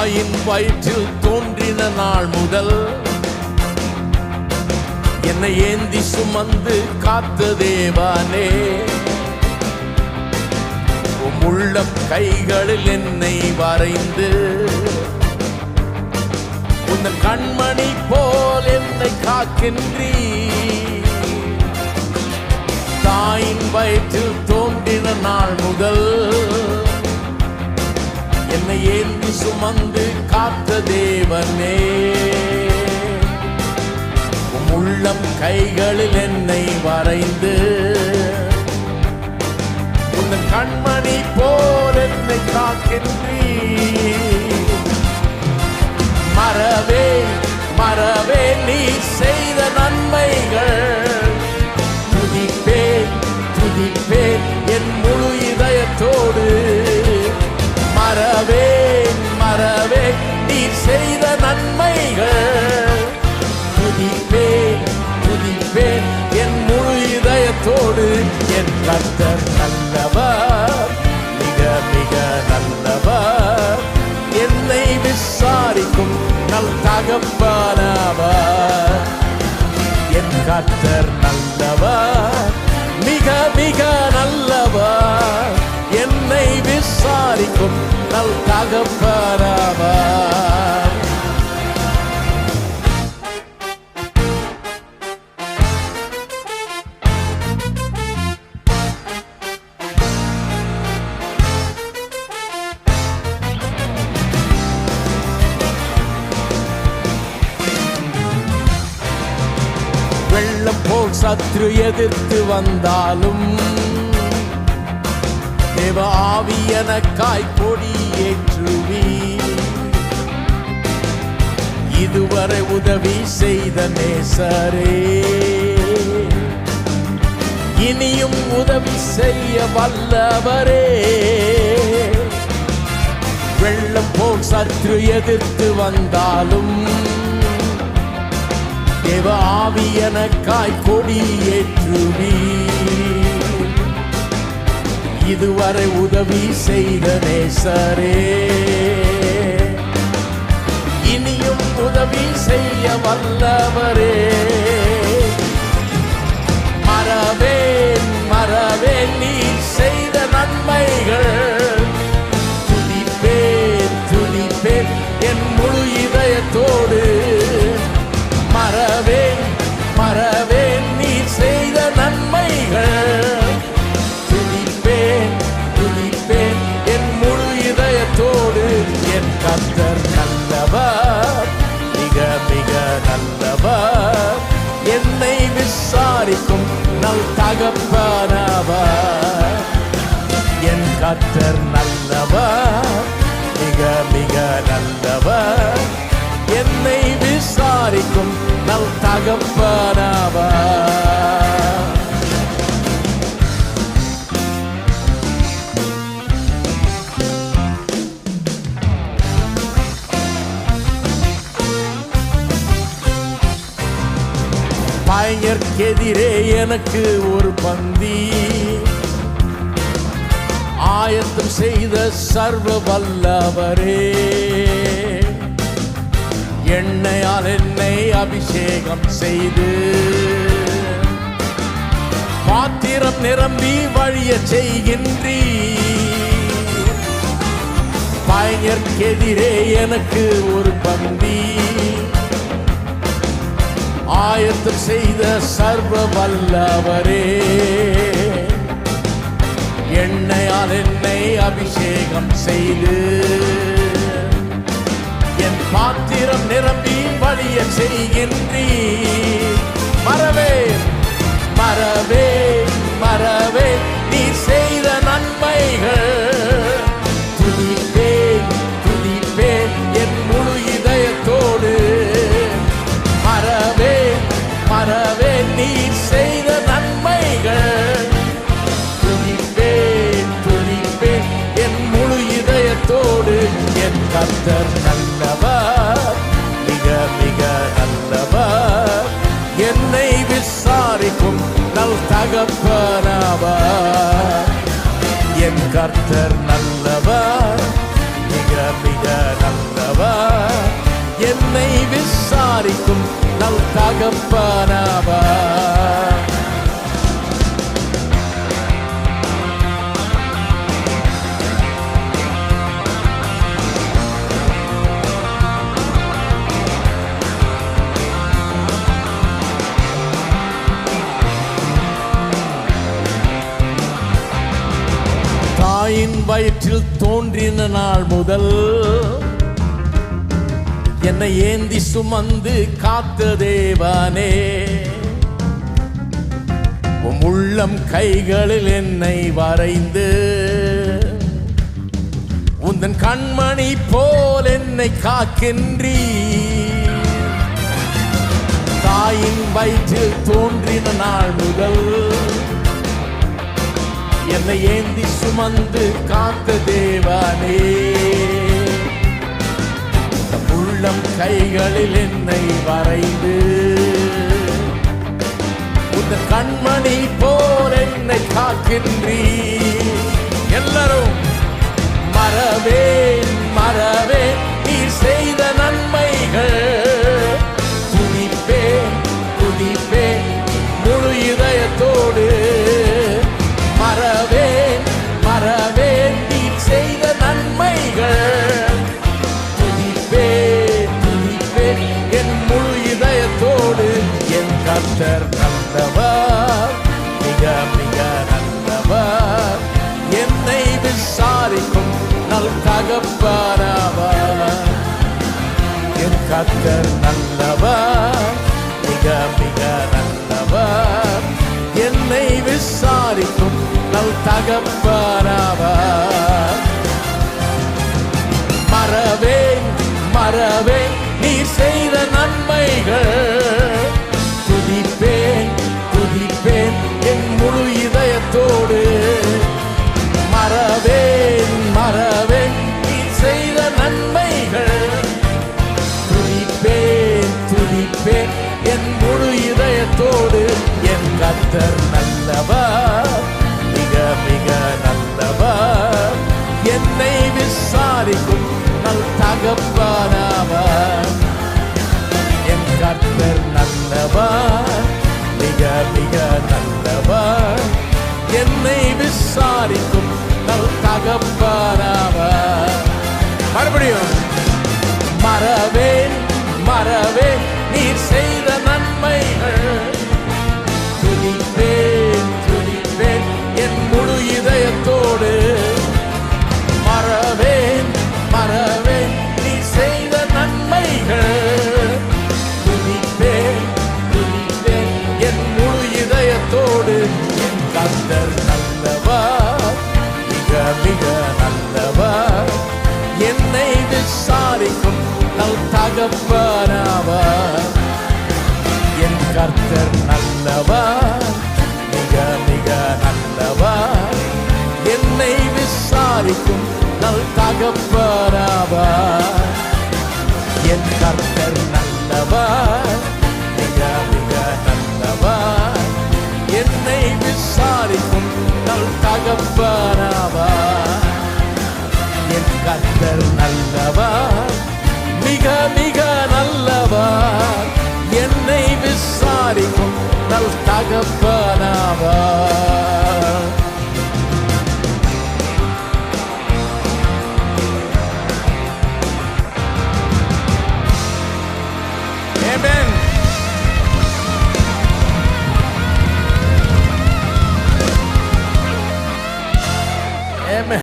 தாயின் வயிற்றில் தோன்றின நாள் முதல் என்னை ஏந்தி சுமந்து காத்த தேவனே, உள்ள கைகளில் என்னை வரைந்து உன் கண்மணி போல் என்னை காக்கின்றீ. தாயின் வயிற்றில் தோன்றின நாள் முதல் என்னை ஏந்தி சுமந்து காத்த தேவனே, உள்ளம் கைகளில் என்னை வரைந்து உன் கண்மணி போல் என்னை காக்கின்றீ. மறவே மறவே நீ செய்த நன்மைகள், துதிப்பேன் துதிப்பேன் என் முழு இதயத்தோடு. மறவேன் மறவேன் நீ செய்த நன்மைகள், துதிப்பேன் துதிப்பேன் என் முழு இதயத்தோடு. என் கர்த்தர் நல்லவர், மிக மிக நல்லவர், என்னை விசாரிக்கும் நல் தகப்பனவர். என் கர்த்தர் நல்லவர், மிக மிக நல்லவர், என்னை விசாரிக்கும் நல் தகப்பனவர். வெள்ளம் போல் சத்ரு எதிர்த்து வந்தாலும் தேவ ஆவி எனக்காய் கொடி ஏற்றுவி. இதுவரை உதவி செய்த நேசரே, இனியும் உதவி செய்ய வல்லவரே. வெள்ளம் போல் சத்ரு எதிர்த்து வந்தாலும் தேவ ஆவி எனக்காய் கொடி ஏற்றுவி. இதுவரை உதவி செய்த நேசரே, இனியும் உதவி செய்ய வல்லவரே. மறவேன் மறவேன் நீ செய்த நன்மைகள், துதிப்பேன் துதிப்பேன் என் முழு இதயத்தோடு. மறவேன் மறவேன் நீ செய்த நன்மைகள், துதிப்பேன் துதிப்பேன் என் முழு இதயத்தோடு. என் கர்த்தர் நல்லவர், மிக மிக நல்லவர், என்னை விசாரிக்கும் நல் தகப்பனவர். என் கர்த்தர் நல்லவர், மிக மிக நல்லவர், என்னை விசாரிக்கும் நல் தகப்பனவர். பயங்கர்க்கெதிரே எனக்கு ஒரு பந்தி ஆயத்தம் செய்த சர்வ வல்லவரே, எண்ணெயால் என்னை அபிஷேகம் செய்து பாத்திரம் நிரம்பி வழிய செய்கின்றீ. பயங்கர்க்கெதிரே எனக்கு ஒரு பந்தி ஆயத்தம் செய்த சர்வ வல்லவரே, எண்ணெயால் என்னை அபிஷேகம் செய்து என் பாத்திரம் நிரம்பி வழிய செய்கின்றீ. மறவேன் மறவேன் மறவேன் நீ செய்த நன்மைகள், துதிப்பேன் துதிப்பேன் என் முழு இதயத்தோடு. மறவேன் மறவேன் நீ செய்த நன்மைகள், துதிப்பேன் துதிப்பேன் என் முழு இதயத்தோடு. என் கர்த்தர் நல்லவர், மிக மிக நல்லவர், என்னை விசாரிக்கும் நல் தகப்பனவர். என் கர்த்தர் நல்லவர், மிக மிக நல்லவர், தகப்பனவர். தாயின் வயிற்றில் தோன்றின நாள் முதல் என்னை ஏந்தி சுமந்து காத்த தேவனே, உம் உள்ளம் கைகளில் என்னை வரைந்து உந்தன் கண்மணி போல் என்னை காக்கின்றீ. தாயின் வயிற்றில் தோன்றின நாள் முதல் என்னை ஏந்தி சுமந்து காத்த தேவனே, உள்ளம் கைகளில் என்னை வரைந்து உந்தன் கண்மணி போல் என்னை காக்கின்றீ. எல்லாரும் மறவேன் மறவேன் நீர் செய்த நன்மைகள், துதிப்பேன் துதிப்பேன் முழு இதயத்தோடு. மறவேன் மறவேன் நீர் செய்த நன்மைகள், துதிப்பேன் துதிப்பேன் என் முழு இதயத்தோடு. என் கர்த்தர் நல்லவர், மிக மிக நல்லவர், என்னை விசாரிக்கும் நல் தகப்பனவர். என் கர்த்தர் நல்லவர், மிக மிக நல்லவர், என்னை விசாரிக்கும் நல் தகப்பனவர். மறவேன் மறவேன் நீர் செய்த நன்மைகள், துதிப்பேன் துதிப்பேன் என் முழு இதயத்தோடு. மறவேன் மறவேன் நீர் செய்த நன்மைகள், துதிப்பேன் துதிப்பேன் என் முழு இதயத்தோடு. என் கர்த்தர் நல்லவர், மிக மிக நல்லவர், என்னை விசாரிக்கும் நல் தகப்பனவர். என் கர்த்தர் நல்லவர், மிக மிக நல்லவர், என்னை விசாரிக்கும் நல் தகப்பனவர். மறுபடியும் மறவேன் மறவேன் நீர் செய்த நன்மைகள், துதிப்பேன் துதிப்பேன் என் முழு இதயத்தோடு. மறவேன் மறவேன் நீர் செய்த நன்மைகள், துதிப்பேன் துதிப்பேன் என் முழு இதயத்தோடு. என் கர்த்தர் நல்லவர், மிக மிக நல்லவர், என்னை விசாரிக்கும் நல் தகப்பனவர். என் கர்த்தர் நல்லவர், மிக மிக நல்லவர், என்னை விசாரிக்கும் நல் தகப்பனவர். என் கர்த்தர் நல்லவர், மிக மிக நல்லவர், என்னை விசாரிக்கும் நல் தகப்பனவர். என் கர்த்தர் நல்லவர், மிக மிக நல்லவர், என்னை விசாரிக்கும் நல் தகப்பனவர்.